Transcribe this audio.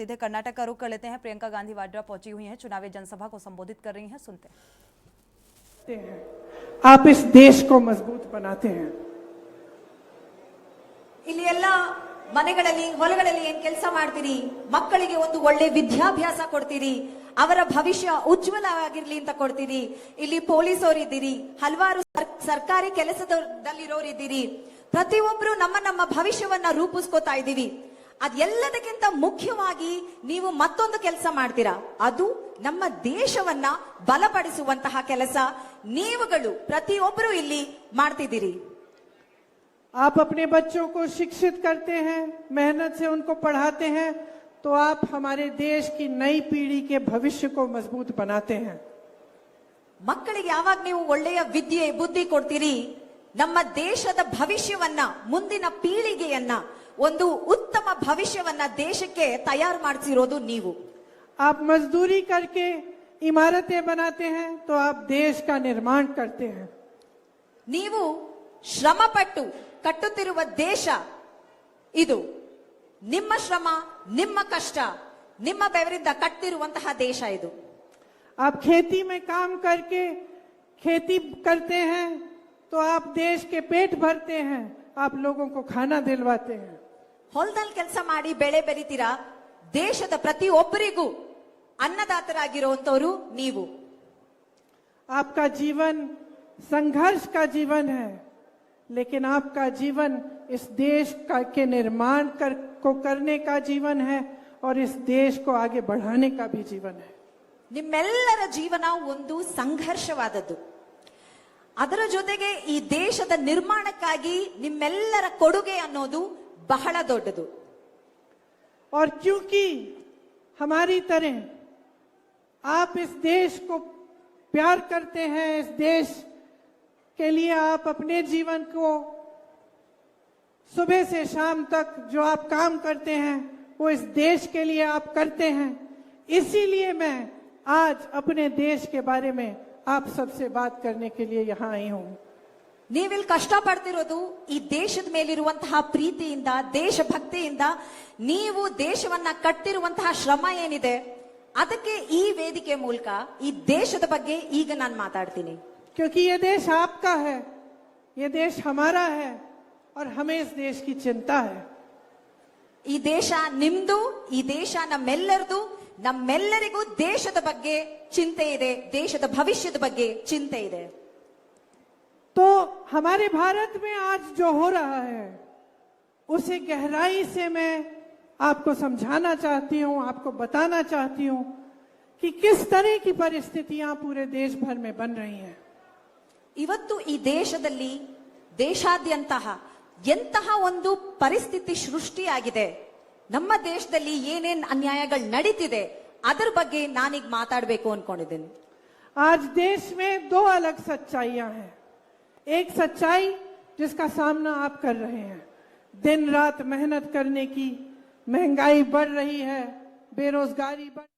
सीधे कर्नाटक का रुख कर लेते हैं। प्रियंका गांधी वाड्रा पहुंची हुई हैं, चुनावी जनसभा को संबोधित कर रही हैं, सुनते हैं। आप इस देश को मजबूत बनाते हैं। ಇಲ್ಲಿ ಎಲ್ಲ ಮನೆಗಳಲ್ಲಿ ಹೊಲಗಳಲ್ಲಿ ಏನು ಕೆಲಸ ಮಾಡ್ತೀರಿ, ಮಕ್ಕಳಿಗೆ ಒಂದು ಒಳ್ಳೆ ವಿದ್ಯಾಭ್ಯಾಸ ಕೊಡ್ತೀರಿ, ಅವರ ಭವಿಷ್ಯ ಉಜ್ವಲವಾಗಿರ್ಲಿ ಅಂತ ಕೊಡ್ತೀರಿ. ಇಲ್ಲಿ ಪೊಲೀಸ್ ಅವರು ಇದ್ದೀರಿ, ಹಲವಾರು ಸರ್ಕಾರಿ ಕೆಲಸದಲ್ಲಿರೋರಿದ್ದೀರಿ. ಪ್ರತಿಯೊಬ್ಬರು ನಮ್ಮ ಭವಿಷ್ಯವನ್ನ ರೂಪಿಸ್ಕೋತಾ ಇದ್ದೀವಿ. ಅದೆಲ್ಲದಕ್ಕಿಂತ ಮುಖ್ಯವಾಗಿ ನೀವು ಮತ್ತೊಂದು ಕೆಲಸ ಮಾಡ್ತೀರಾ, ಅದು ನಮ್ಮ ದೇಶವನ್ನ ಬಲಪಡಿಸುವಂತಹ ಕೆಲಸ ನೀವುಗಳು ಪ್ರತಿಯೊಬ್ಬರು ಇಲ್ಲಿ ಮಾಡ್ತಿದ್ದೀರಿ. आप अपने बच्चों को शिक्षित करते हैं, मेहनत से उनको पढ़ाते हैं, तो आप हमारे देश की नई पीढ़ी के भविष्य को मजबूत बनाते हैं. ಮಕ್ಕಳಿಗೆ ಯಾವಾಗ ನೀವು ಒಳ್ಳೆಯ ವಿದ್ಯೆ ಬುದ್ಧಿ ಕೊಡ್ತೀರಿ, ನಮ್ಮ ದೇಶದ ಭವಿಷ್ಯವನ್ನ, ಮುಂದಿನ ಪೀಳಿಗೆಯನ್ನ, ಒಂದು ಉತ್ತಮ ಭವಿಷ್ಯವನ್ನ ದೇಶಕ್ಕೆ ತಯಾರು ಮಾಡಿಸಿರೋದು ನೀವು. आप मजदूरी करके इमारतें बनाते हैं, तो आप देश का निर्माण करते हैं. ನೀವು ಶ್ರಮಪಟ್ಟು ಕಟ್ಟುತ್ತಿರುವ ದೇಶ ಇದು. ನಿಮ್ಮ ಶ್ರಮ, ನಿಮ್ಮ ಕಷ್ಟ, ನಿಮ್ಮ ಬೆವರಿಂದ ಕಟ್ಟಿರುವಂತಹ ದೇಶ ಇದು. आप खेती में काम करके खेती करते हैं, तो आप देश के पेट भरते हैं, आप लोगों को खाना दिलवाते हैं. ಹೊಲದಲ್ಲಿ ಕೆಲಸ ಮಾಡಿ ಬೆಳೆ ಬೆರಿತೀರಾ, ದೇಶದ ಪ್ರತಿಯೊಬ್ಬರಿಗೂ ಅನ್ನದಾತರಾಗಿರುವಂತವರು ನೀವು. आपका जीवन संघर्ष का जीवन है, लेकिन आपका जीवन इस देश के निर्माण को करने का जीवन है और इस देश को आगे बढ़ाने का भी जीवन है. ನಿಮ್ಮೆಲ್ಲರ ಜೀವನ ಒಂದು ಸಂಘರ್ಷವಾದದ್ದು. ಅದರ ಜೊತೆಗೆ ಈ ದೇಶದ ನಿರ್ಮಾಣಕ್ಕಾಗಿ ನಿಮ್ಮೆಲ್ಲರ ಕೊಡುಗೆ ಅನ್ನೋದು ಬಹಳ ದೊಡ್ಡದು. और क्योंकि हमारी तरह आप इस देश को प्यार करते हैं, इस देश के लिए आप अपने जीवन को सुबह से शाम तक जो आप काम करते हैं वो इस देश के लिए आप करते हैं. इसीलिए मैं आज अपने देश के बारे में आप सबसे बात करने के लिए यहाँ आई हूँ. ನೀವಿಲ್ಲಿ ಕಷ್ಟ ಪಡ್ತಿರೋದು ಈ ದೇಶದ ಮೇಲಿರುವಂತಹ ಪ್ರೀತಿಯಿಂದ, ದೇಶಭಕ್ತಿಯಿಂದ. ನೀವು ದೇಶವನ್ನ ಕಟ್ಟಿರುವಂತಹ ಶ್ರಮ ಏನಿದೆ, ಅದಕ್ಕೆ ಈ ವೇದಿಕೆ ಮೂಲಕ ಈ ದೇಶದ ಬಗ್ಗೆ ಈಗ ನಾನು ಮಾತಾಡ್ತೀನಿ. क्योंकि ये देश आपका है, ये देश हमारा है और हमें इस देश की चिंता है. ಈ ದೇಶ ನಿಮ್ದು, ಈ ದೇಶ ನಮ್ಮೆಲ್ಲರದು. ನಮ್ಮೆಲ್ಲರಿಗೂ ದೇಶದ ಬಗ್ಗೆ ಚಿಂತೆ ಇದೆ, ದೇಶದ ಭವಿಷ್ಯದ ಬಗ್ಗೆ ಚಿಂತೆ ಇದೆ. तो हमारे भारत में आज जो हो रहा है उसे गहराई से मैं आपको समझाना चाहती हूं, आपको बताना चाहती हूं कि किस तरह की परिस्थितियां पूरे देश भर में बन रही हैं. ಇವತ್ತು ಈ ದೇಶದಲ್ಲಿ ದೇಶಾದ್ಯಂತಹ ಎಂತಹ ಒಂದು ಪರಿಸ್ಥಿತಿ ಸೃಷ್ಟಿಯಾಗಿದೆ, ನಮ್ಮ ದೇಶದಲ್ಲಿ ಏನೇನ್ ಅನ್ಯಾಯಗಳು ನಡೀತಿದೆ, ಅದರ ಬಗ್ಗೆ ನಾನೀಗ ಮಾತಾಡಬೇಕು ಅನ್ಕೊಂಡಿದ್ದೀನಿ. आज देश में दो अलग सच्चाइयां हैं. एक सच्चाई जिसका सामना आप कर रहे हैं, दिन रात मेहनत करने की, महंगाई बढ़ रही है, बेरोजगारी बढ़